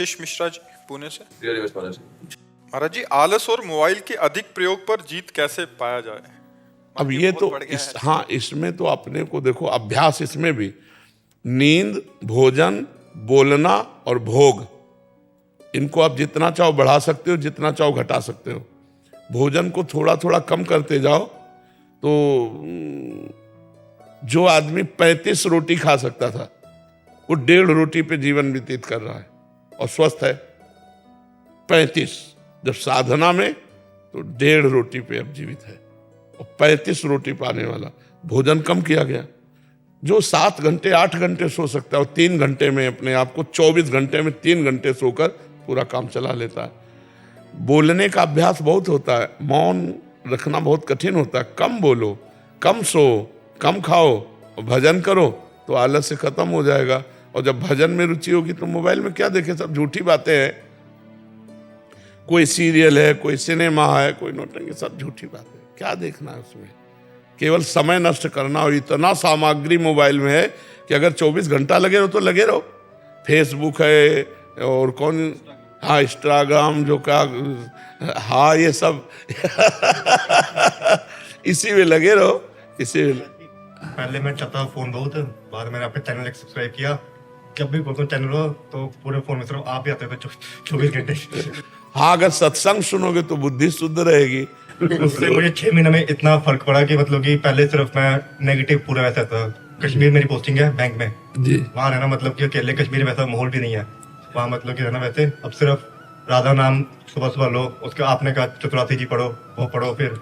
आशीष मिश्रा जी पुणे से। महाराज जी, आलस और मोबाइल के अधिक प्रयोग पर जीत कैसे पाया जाए? अब ये तो हाँ, इसमें तो अपने को देखो, अभ्यास इसमें भी नींद, भोजन, बोलना और भोग, इनको आप जितना चाहो बढ़ा सकते हो, जितना चाहो घटा सकते हो। भोजन को थोड़ा थोड़ा कम करते जाओ तो जो आदमी 35 रोटी खा सकता था वो 1.5 रोटी पे जीवन व्यतीत कर रहा है और स्वस्थ है। 35 जब साधना में तो 1.5 रोटी पे अब जीवित है और 35 रोटी पाने वाला। भोजन कम किया गया। जो 7 घंटे 8 घंटे सो सकता है और 3 घंटे में अपने आप को 24 घंटे में 3 घंटे सोकर पूरा काम चला लेता है। बोलने का अभ्यास बहुत होता है, मौन रखना बहुत कठिन होता है। कम बोलो, कम सो, कम खाओ और भजन करो तो आलस से खत्म हो जाएगा। और जब भजन में रुचि होगी तो मोबाइल में क्या देखे, सब झूठी बातें हैं। कोई सीरियल है, कोई सिनेमा है, कोई नौटंकी, सब झूठी बातें। क्या देखना है उसमें? केवल समय नष्ट करना। और इतना सामग्री मोबाइल में है कि अगर 24 घंटा लगे रहो तो लगे रहो। फेसबुक है और कौन, हाँ इंस्टाग्राम, जो का, हाँ ये सब इसी में लगे रहो, इसी में। पहले मैं चलाता फोन बहुत, बाद में मैंने आपका चैनल एक सब्सक्राइब किया। जब भी कोई चैनल हो तो पूरे फोन में सिर्फ आप ही आते थे 24 घंटे। हाँ, अगर सत्संग सुनोगे तो बुद्धि शुद्ध रहेगी। उससे मुझे 6 महीने में इतना फर्क पड़ा कि मतलब कि पहले सिर्फ मैं नेगेटिव पूरा वैसा था। कश्मीर मेरी पोस्टिंग है बैंक में जी, वहाँ रहना मतलब कि अकेले कश्मीर में वैसा माहौल भी नहीं है वहाँ, मतलब कि रहना वैसे। अब सिर्फ राधा नाम सुबह सुबह लो, उसका आपने कहा चतुरासी जी पढ़ो, वो पढ़ो, फिर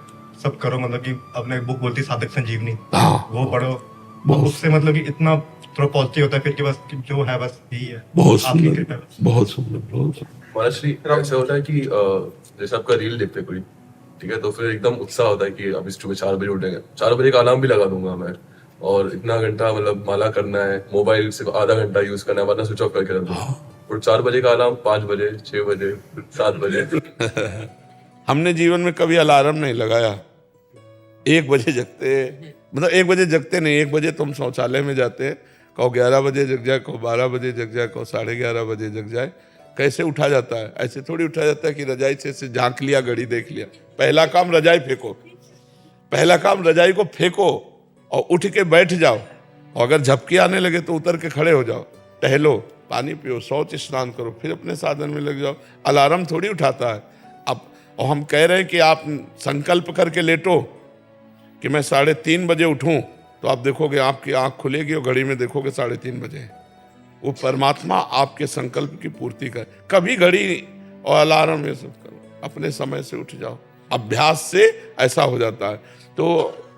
सब करो। मतलब कि अपने बुक बोलती साधक संजीवनी, वो पढ़ो। उससे मतलब कि इतना थोड़ा पॉजिटिव होता है फिर कि बस जो है बस यही है। बहुत सुंदर, बहुत सुंदर, बहुत सुंदर। महाराज श्री ऐसा होता है कि जैसे आपका रील देखते कोई, ठीक है, तो फिर एकदम उत्साह होता है कि अब इस सुबह 4 बजे उठेंगे, 4 बजे का अलार्म भी लगा दूंगा मैं, और इतना घंटा मतलब माला करना है, मोबाइल सिर्फ आधा घंटा यूज करना है वरना स्विच ऑफ करके रख दूंगा। और 4 बजे का अलार्म 5 बजे, 6 बजे, 7 बजे। हमने जीवन में कभी अलार्म नहीं लगाया। 1 बजे जगते, मतलब 1 बजे जगते नहीं, 1 बजे तुम शौचालय में जाते, कहो 11 बजे जग जाए, कहो 12 बजे जग जाए, कहो 11:30 बजे जग जाए। कैसे उठा जाता है? ऐसे थोड़ी उठा जाता है कि रजाई से झांक लिया, घड़ी देख लिया। पहला काम रजाई फेंको, पहला काम रजाई को फेंको और उठ के बैठ जाओ। और अगर झपकी आने लगे तो उतर के खड़े हो जाओ, टहलो, पानी पियो, शौच स्नान करो, फिर अपने साधन में लग जाओ। अलार्म थोड़ी उठाता है। अब और हम कह रहे हैं कि आप संकल्प करके लेटो कि मैं 3:30 बजे उठूं, तो आप देखोगे आपकी आंख खुलेगी और घड़ी में देखोगे 3:30 बजे। वो परमात्मा आपके संकल्प की पूर्ति करे। कभी घड़ी और अलार्म ये सब करो, अपने समय से उठ जाओ। अभ्यास से ऐसा हो जाता है। तो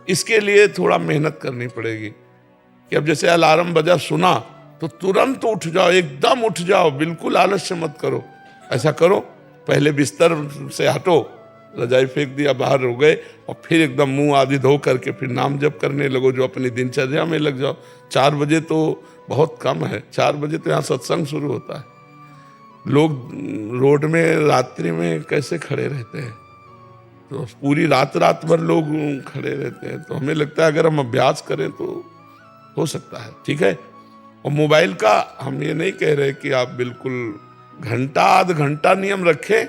इसके लिए थोड़ा मेहनत करनी पड़ेगी कि अब जैसे अलार्म बजा, सुना तो तुरंत उठ जाओ, एकदम उठ जाओ, बिल्कुल आलस्य मत करो। ऐसा करो, पहले बिस्तर से हटो, रजाई फेंक दिया, बाहर हो गए और फिर एकदम मुंह आदि धो करके फिर नाम जप करने लगो, जो अपनी दिनचर्या में लग जाओ। 4 बजे तो बहुत कम है, 4 बजे तो यहाँ सत्संग शुरू होता है। लोग रोड में रात्रि में कैसे खड़े रहते हैं, तो पूरी रात भर लोग खड़े रहते हैं। तो हमें लगता है अगर हम अभ्यास करें तो हो सकता है, ठीक है। और मोबाइल का हम ये नहीं कह रहे कि आप बिल्कुल घंटा आध घंटा नियम रखें,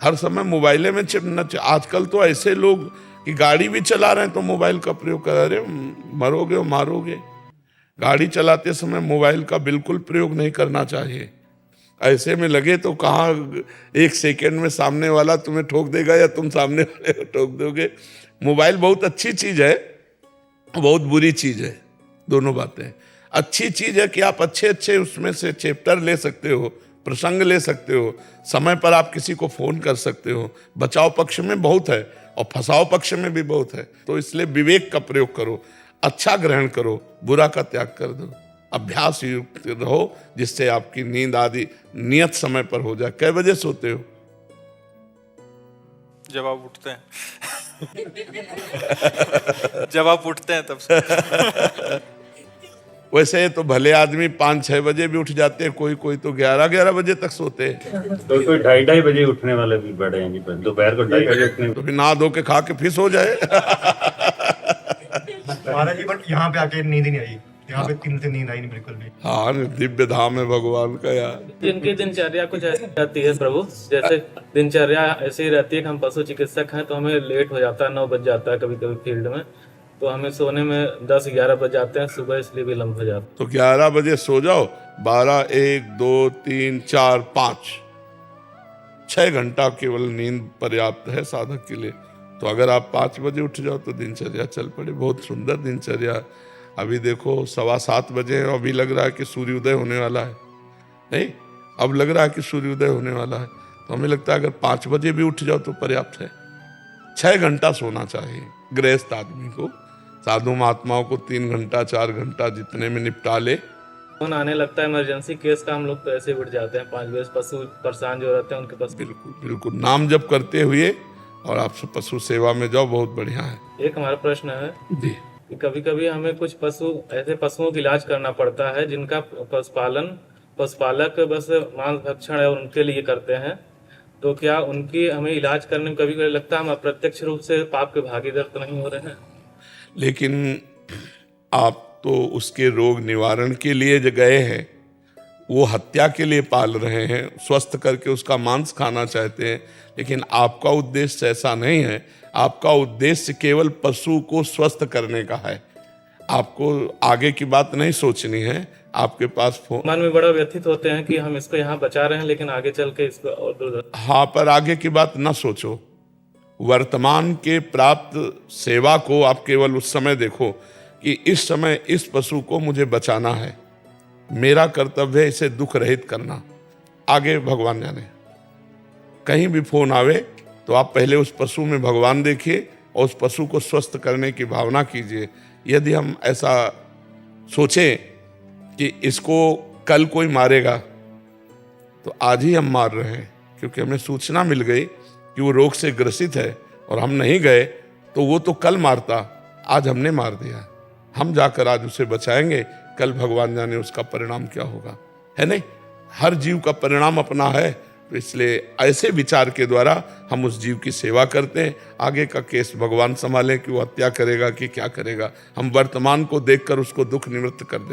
हर समय मोबाइले में चिपना। आजकल तो ऐसे लोग कि गाड़ी भी चला रहे हैं तो मोबाइल का प्रयोग कर रहे, मरोगे और मारोगे। गाड़ी चलाते समय मोबाइल का बिल्कुल प्रयोग नहीं करना चाहिए। ऐसे में लगे तो कहाँ 1 सेकेंड में सामने वाला तुम्हें ठोक देगा या तुम सामने वाले को ठोक दोगे। मोबाइल बहुत अच्छी चीज है, बहुत बुरी चीज है, दोनों बातें। अच्छी चीज है कि आप अच्छे उसमें से चैप्टर ले सकते हो, प्रसंग ले सकते हो, समय पर आप किसी को फोन कर सकते हो। बचाव पक्ष में बहुत है और फंसाव पक्ष में भी बहुत है। तो इसलिए विवेक का प्रयोग करो, अच्छा ग्रहण करो, बुरा का त्याग कर दो। अभ्यास युक्त रहो जिससे आपकी नींद आदि नियत समय पर हो जाए। कै बजे सोते हो? जब आप उठते हैं। जब आप उठते हैं तब से। वैसे तो भले आदमी 5-6 बजे भी उठ जाते हैं, कोई तो 11 बजे तक सोते हैं। तो कोई 2:30 बजे उठने वाले भी बड़े हैं जी, दोपहर को 2:30 बजे उठने। तो फिर नहा धो के खा के फिर सो जाए। महाराज जी बट यहाँ पे आके नींद ही नहीं आई, यहाँ पे 3 से नींद आई नहीं बिल्कुल भी। हाँ, दिव्य धाम है भगवान का यार। इनकी दिनचर्या कुछ ऐसी रहती है प्रभु, जैसे दिनचर्या ऐसी रहती है कि हम पशु चिकित्सक हैं तो हमें लेट हो जाता है, 9 बज जाता है कभी कभी फील्ड में, तो हमें सोने में 10-11 बज जाते हैं सुबह, इसलिए विलम्ब हो जाता तो 11 बजे सो जाओ, 12, 1, 2, 3, 4, 5, 6 घंटा केवल नींद पर्याप्त है साधक के लिए। तो अगर आप 5 बजे उठ जाओ तो दिनचर्या चल पड़े। बहुत सुंदर दिनचर्या। अभी देखो 7:15 बजे हैं, अभी लग रहा है कि सूर्योदय होने वाला है। नहीं, अब लग रहा है कि सूर्योदय होने वाला है। तो हमें लगता है अगर 5 बजे भी उठ जाओ तो पर्याप्त है। 6 घंटा सोना चाहिए गृहस्थ आदमी को। साधु महात्माओं को 3 घंटा 4 घंटा जितने में निपटा ले। फोन आने लगता है इमरजेंसी केस का, हम लोग तो ऐसे उठ जाते हैं 5 बजे। पशु परेशान जो रहते हैं उनके पास बिल्कुल बिल्कुल, नाम जप करते हुए और आप पशु सेवा में जाओ, बहुत बढ़िया है। एक हमारा प्रश्न है जी, कि कभी कभी हमें कुछ ऐसे पशुओं का इलाज करना पड़ता है जिनका पशुपालक बस मांस भक्षण है उनके लिए करते हैं, तो क्या उनकी हमें इलाज करने में कभी कभी लगता है हम अप्रत्यक्ष रूप से पाप के भागीदार तो नहीं हो रहे हैं? लेकिन आप तो उसके रोग निवारण के लिए जो गए हैं, वो हत्या के लिए पाल रहे हैं, स्वस्थ करके उसका मांस खाना चाहते हैं। लेकिन आपका उद्देश्य ऐसा नहीं है। आपका उद्देश्य केवल पशु को स्वस्थ करने का है। आपको आगे की बात नहीं सोचनी है। आपके पास मन में बड़ा व्यथित होते हैं कि हम इसको यहाँ बचा रहे हैं लेकिन आगे चल के इसको और दूर। हाँ, पर आगे की बात ना सोचो। वर्तमान के प्राप्त सेवा को आप केवल उस समय देखो कि इस समय इस पशु को मुझे बचाना है, मेरा कर्तव्य है इसे दुख रहित करना। आगे भगवान जाने। कहीं भी फोन आवे तो आप पहले उस पशु में भगवान देखिए और उस पशु को स्वस्थ करने की भावना कीजिए। यदि हम ऐसा सोचें कि इसको कल कोई मारेगा, तो आज ही हम मार रहे हैं, क्योंकि हमें सूचना मिल गई कि वो रोग से ग्रसित है और हम नहीं गए तो वो तो कल मारता, आज हमने मार दिया। हम जाकर आज उसे बचाएंगे, कल भगवान जाने उसका परिणाम क्या होगा, है नहीं? हर जीव का परिणाम अपना है। तो इसलिए ऐसे विचार के द्वारा हम उस जीव की सेवा करते हैं। आगे का केस भगवान संभाले कि वो हत्या करेगा कि क्या करेगा। हम वर्तमान को देखकर उसको दुख निवृत्त कर दें।